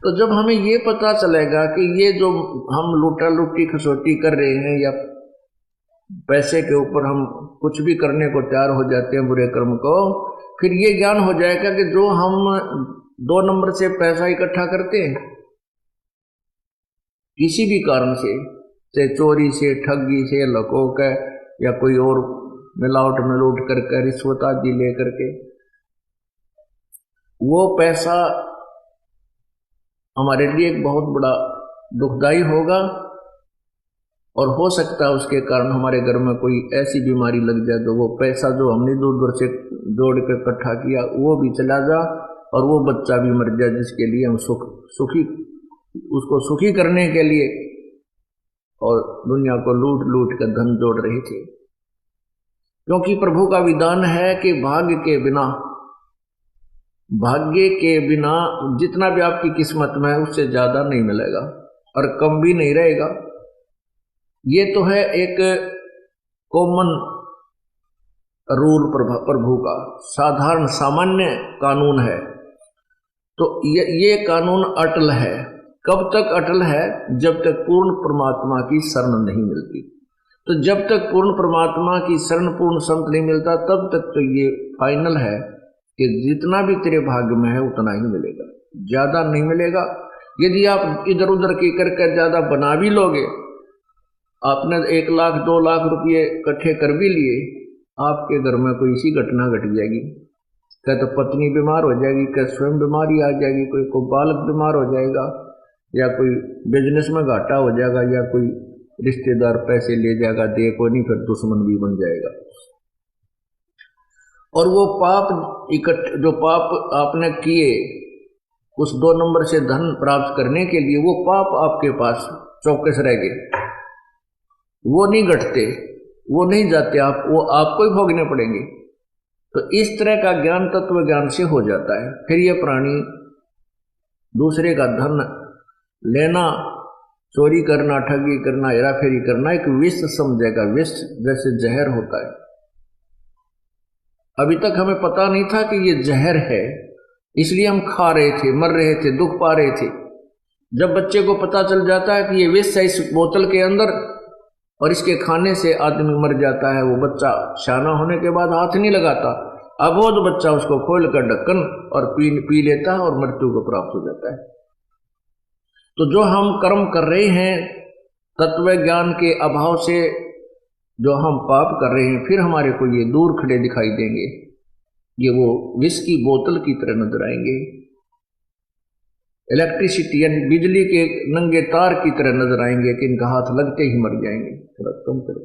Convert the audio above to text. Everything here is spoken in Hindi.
तो जब हमें ये पता चलेगा कि ये जो हम लूटा लुटी खसोटी कर रहे हैं या पैसे के ऊपर हम कुछ भी करने को तैयार हो जाते हैं बुरे कर्म को, फिर ये ज्ञान हो जाएगा कि जो हम 2 नंबर से पैसा इकट्ठा करते हैं किसी भी कारण से चोरी से, ठगी से, लकोक या कोई और मिलावट मिलूट करके, रिश्वत आदि लेकर के, वो पैसा हमारे लिए एक बहुत बड़ा दुखदाई होगा और हो सकता है उसके कारण हमारे घर में कोई ऐसी बीमारी लग जाए तो वो पैसा जो हमने दूर दूर से जोड़ कर इकट्ठा किया वो भी चला जा और वो बच्चा भी मर जाए जिसके लिए हम उसको सुखी करने के लिए और दुनिया को लूट लूट कर धन जोड़ रहे थे। क्योंकि प्रभु का विधान है कि भाग्य के बिना जितना भी आपकी किस्मत में है उससे ज्यादा नहीं मिलेगा और कम भी नहीं रहेगा। ये तो है एक कॉमन रूल प्रभु का, साधारण सामान्य कानून है। तो ये कानून अटल है। कब तक अटल है? जब तक पूर्ण परमात्मा की शरण नहीं मिलती। तो जब तक पूर्ण परमात्मा की शरण, पूर्ण संत नहीं मिलता, तब तक तो ये फाइनल है कि जितना भी तेरे भाग्य में है उतना ही मिलेगा, ज्यादा नहीं मिलेगा। यदि आप इधर उधर की करके ज्यादा बना भी लोगे, आपने 1 लाख 2 लाख रुपये इकट्ठे कर भी लिए, आपके घर में कोई सी घटना घट जाएगी, क्या तो पत्नी बीमार हो जाएगी, क्या स्वयं बीमारी आ जाएगी, कोई बालक बीमार हो जाएगा, या कोई बिजनेस में घाटा हो जाएगा, या कोई रिश्तेदार पैसे ले जाएगा, दे को नहीं, फिर दुश्मन भी बन जाएगा। और वो जो पाप आपने किए उस 2 नंबर से धन प्राप्त करने के लिए, वो पाप आपके पास चौकस रह गए, वो नहीं घटते, वो नहीं जाते, वो आपको ही भोगने पड़ेंगे। तो इस तरह का ज्ञान तत्व ज्ञान से हो जाता है। फिर ये प्राणी दूसरे का धन लेना, चोरी करना, ठगी करना, हेराफेरी करना एक विष समझेगा। विष जैसे जहर होता है। अभी तक हमें पता नहीं था कि ये जहर है, इसलिए हम खा रहे थे, मर रहे थे, दुख पा रहे थे। जब बच्चे को पता चल जाता है कि ये विष है इस बोतल के अंदर और इसके खाने से आदमी मर जाता है, वो बच्चा शाना होने के बाद हाथ नहीं लगाता। अब वो तो बच्चा उसको खोल कर ढक्कन और पी लेता है और मृत्यु को प्राप्त हो जाता है। तो जो हम कर्म कर रहे हैं तत्व ज्ञान के अभाव से, जो हम पाप कर रहे हैं, फिर हमारे को ये दूर खड़े दिखाई देंगे, ये वो विष की बोतल की तरह नजर आएंगे, इलेक्ट्रिसिटी यानी बिजली के नंगे तार की तरह नजर आएंगे कि इनका हाथ लगते ही मर जाएंगे। थोड़ा कम करो।